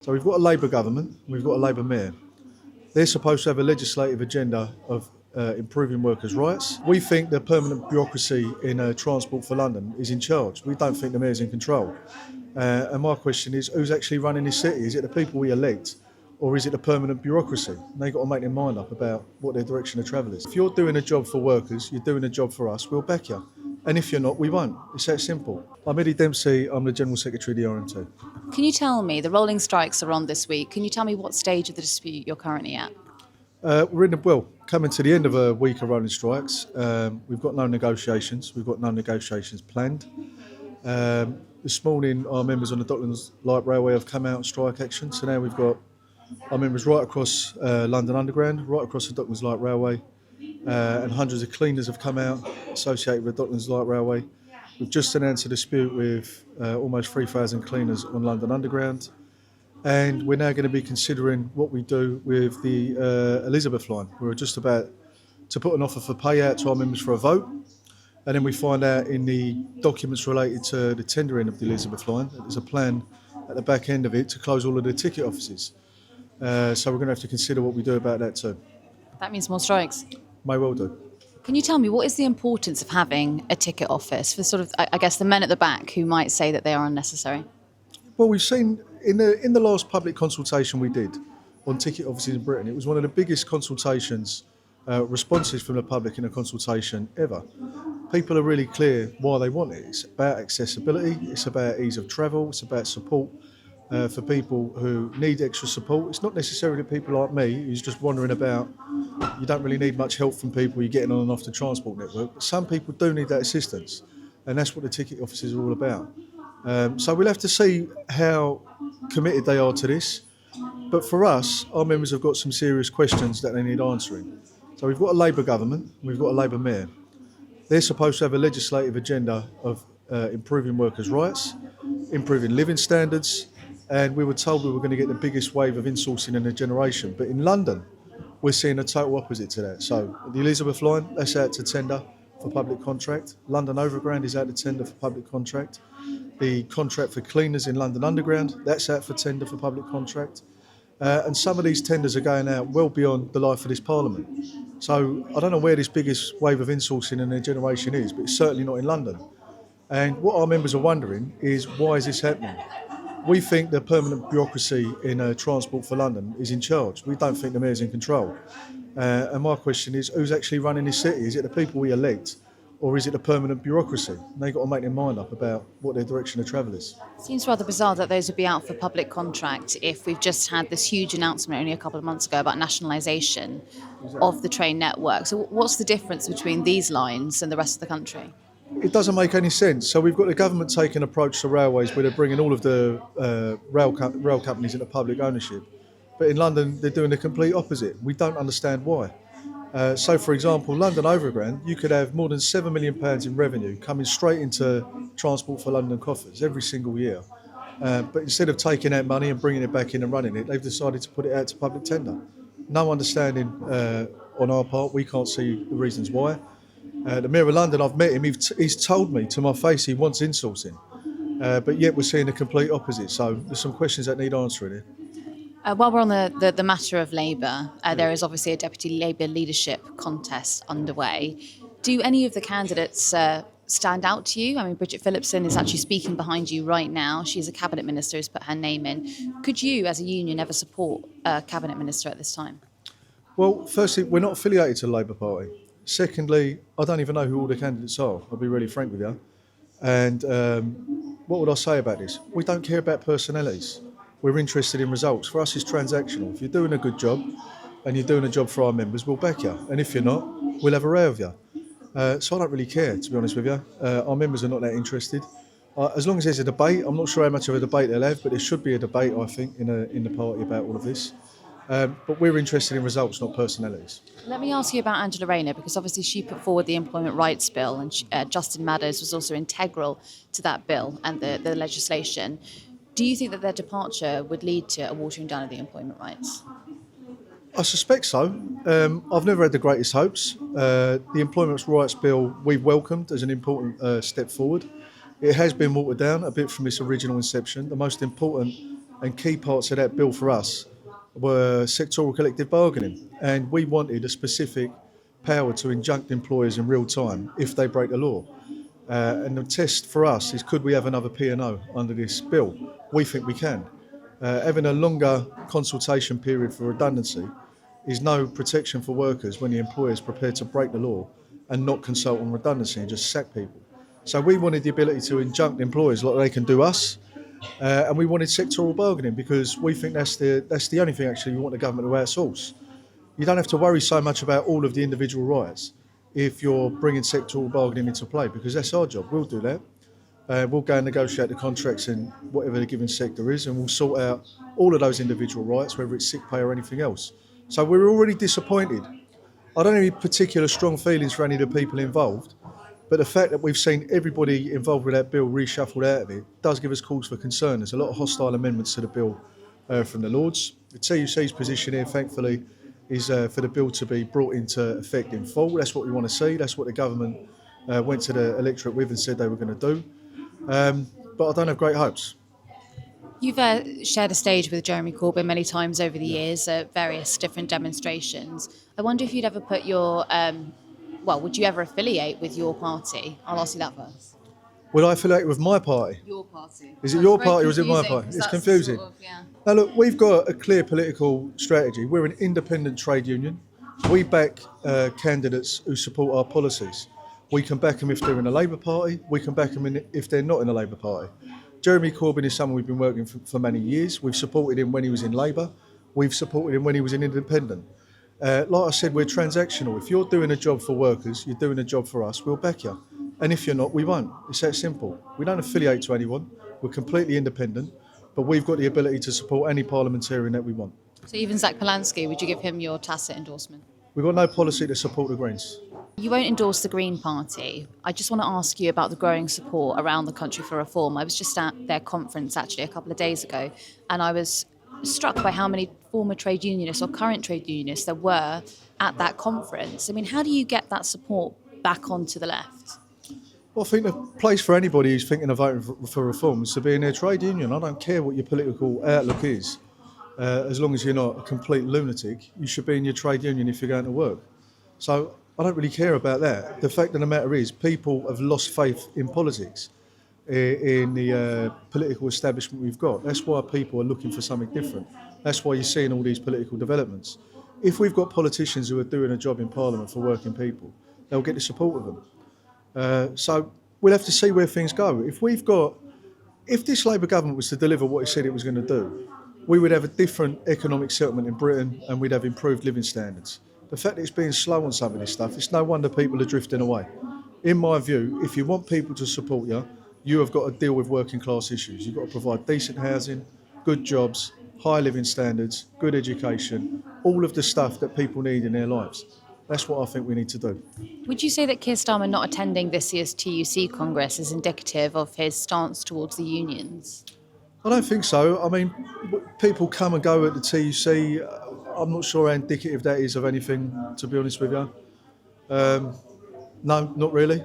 So we've got a Labour government, we've got a Labour mayor. They're supposed to have a legislative agenda of improving workers' rights. We think the permanent bureaucracy in Transport for London is in charge. We don't think the mayor's in control. And my question is, who's actually running this city? Is it the people we elect, or is it the permanent bureaucracy? And they've got to make their mind up about what their direction of travel is. If you're doing a job for workers, you're doing a job for us, we'll back you. And if you're not, we won't. It's that simple. I'm Dempsey, I'm the General Secretary of the RMT. Can you tell me, the rolling strikes are on this week, can you tell me what stage of the dispute you're currently at? We're coming to the end of a week of rolling strikes. We've got no negotiations. We've got no negotiations planned. This morning, our members on the Docklands Light Railway have come out on strike action. So now we've got our members right across London Underground, right across the Docklands Light Railway, and hundreds of cleaners have come out associated with the Docklands Light Railway. We've just announced a dispute with almost 3,000 cleaners on London Underground. And we're now going to be considering what we do with the Elizabeth line. We're just about to put an offer for payout to our members for a vote. And then we find out in the documents related to the tendering of the Elizabeth line that there's a plan at the back end of it to close all of the ticket offices. So we're going to have to consider what we do about that too. That means more strikes. May well do. Can you tell me, what is the importance of having a ticket office for sort of, I guess, the men at the back who might say that they are unnecessary? Well, we've seen in the last public consultation we did on ticket offices in Britain, it was one of the biggest consultations, responses from the public in a consultation ever. People are really clear why they want it. It's about accessibility, it's about ease of travel, it's about support for people who need extra support. It's not necessarily people like me who's just wandering about. You don't really need much help from people you're getting on and off the transport network, but some people do need that assistance, and that's what the ticket offices are all about. So we'll have to see how committed they are to this. But for us, our members have got some serious questions that they need answering. So we've got a Labour government, we've got a Labour mayor. They're supposed to have a legislative agenda of improving workers' rights, improving living standards, and we were told we were going to get the biggest wave of insourcing in a generation. But in London, we're seeing a total opposite to that. So the Elizabeth line, that's out to tender for public contract. London Overground is out to tender for public contract. The contract for cleaners in London Underground, that's out for tender for public contract. And some of these tenders are going out well beyond the life of this Parliament. So I don't know where this biggest wave of insourcing in a generation is, but it's certainly not in London. And what our members are wondering is, why is this happening? We think the permanent bureaucracy in Transport for London is in charge. We don't think the mayor's in control. And my question is, who's actually running this city? Is it the people we elect, or is it the permanent bureaucracy? And they've got to make their mind up about what their direction of travel is. It seems rather bizarre that those would be out for public contract if we've just had this huge announcement only a couple of months ago about nationalisation of the train network. So what's the difference between these lines and the rest of the country? It doesn't make any sense. So we've got the government taking an approach to railways where they're bringing all of the rail companies into public ownership. But in London, they're doing the complete opposite. We don't understand why. So, for example, London Overground, you could have more than £7 million in revenue coming straight into Transport for London coffers every single year. But instead of taking that money and bringing it back in and running it, they've decided to put it out to public tender. No understanding on our part. We can't see the reasons why. The Mayor of London, I've met him, he's told me to my face he wants insourcing. But yet we're seeing the complete opposite. So there's some questions that need answering here. While we're on the matter of Labour, there is obviously a Deputy Labour leadership contest underway. Do any of the candidates stand out to you? I mean, Bridget Phillipson is actually speaking behind you right now. She's a Cabinet Minister who's put her name in. Could you, as a union, ever support a Cabinet Minister at this time? Well, firstly, we're not affiliated to the Labour Party. Secondly, I don't even know who all the candidates are, I'll be really frank with you. And what would I say about this? We don't care about personalities. We're interested in results. For us, it's transactional. If you're doing a good job and you're doing a job for our members, we'll back you. And if you're not, we'll have a row of you. So I don't really care, to be honest with you. Our members are not that interested. As long as there's a debate, I'm not sure how much of a debate they'll have, but there should be a debate, I think, in the party about all of this. But we're interested in results, not personalities. Let me ask you about Angela Rayner, because obviously she put forward the Employment Rights Bill, and Justin Meadows was also integral to that bill and the legislation. Do you think that their departure would lead to a watering down of the employment rights? I suspect so. I've never had the greatest hopes. The Employment Rights Bill we've welcomed as an important step forward. It has been watered down a bit from its original inception. The most important And key parts of that bill for us were sectoral collective bargaining. And we wanted a specific power to injunct employers in real time if they break the law. And the test for us is, could we have another P&O under this bill? We think we can. Having a longer consultation period for redundancy is no protection for workers when the employer is prepared to break the law and not consult on redundancy and just sack people. So we wanted the ability to injunct employers like they can do us, and we wanted sectoral bargaining because we think that's the only thing actually we want the government to outsource. You don't have to worry so much about all of the individual rights if you're bringing sectoral bargaining into play, because that's our job. We'll do that. We'll go and negotiate the contracts in whatever the given sector is, and we'll sort out all of those individual rights, whether it's sick pay or anything else. So we're already disappointed. I don't have any particular strong feelings for any of the people involved, but the fact that we've seen everybody involved with that bill reshuffled out of it does give us cause for concern. There's a lot of hostile amendments to the bill from the Lords. The TUC's position here, thankfully, is for the bill to be brought into effect in full. That's what we want to see. That's what the government went to the electorate with and said they were going to do. But I don't have great hopes. You've shared a stage with Jeremy Corbyn many times over the years at various different demonstrations. I wonder if you'd ever put your, would you ever affiliate with your party? I'll ask you that first. Would I affiliate with my party? Your party. Is it your party or is it my party? It's confusing. Sort of, yeah. Now look, we've got a clear political strategy. We're an independent trade union. We back candidates who support our policies. We can back them if they're in a Labour Party. We can back them if they're not in a Labour Party. Jeremy Corbyn is someone we've been working for many years. We've supported him when he was in Labour. We've supported him when he was an independent. Like I said, we're transactional. If you're doing a job for workers, you're doing a job for us, we'll back you. And if you're not, we won't. It's that simple. We don't affiliate to anyone. We're completely independent, but we've got the ability to support any parliamentarian that we want. So even Zach Polanski, would you give him your tacit endorsement? We've got no policy to support the Greens. You won't endorse the Green Party. I just want to ask you about the growing support around the country for reform. I was just at their conference actually a couple of days ago, and I was struck by how many former trade unionists or current trade unionists there were at that conference. I mean, how do you get that support back onto the left? Well, I think the place for anybody who's thinking of voting for reform is to be in their trade union. I don't care what your political outlook is. As long as you're not a complete lunatic, you should be in your trade union if you're going to work. So I don't really care about that. The fact of the matter is people have lost faith in politics, in the political establishment we've got. That's why people are looking for something different. That's why you're seeing all these political developments. If we've got politicians who are doing a job in Parliament for working people, they'll get the support of them. So we'll have to see where things go. If this Labour government was to deliver what it said it was going to do, we would have a different economic settlement in Britain and we'd have improved living standards. The fact that it's being slow on some of this stuff, it's no wonder people are drifting away. In my view, if you want people to support you, you have got to deal with working class issues. You've got to provide decent housing, good jobs, high living standards, good education, all of the stuff that people need in their lives. That's what I think we need to do. Would you say that Keir Starmer not attending this year's TUC Congress is indicative of his stance towards the unions? I don't think so. I mean, people come and go at the TUC. I'm not sure how indicative that is of anything, to be honest with you. No, not really.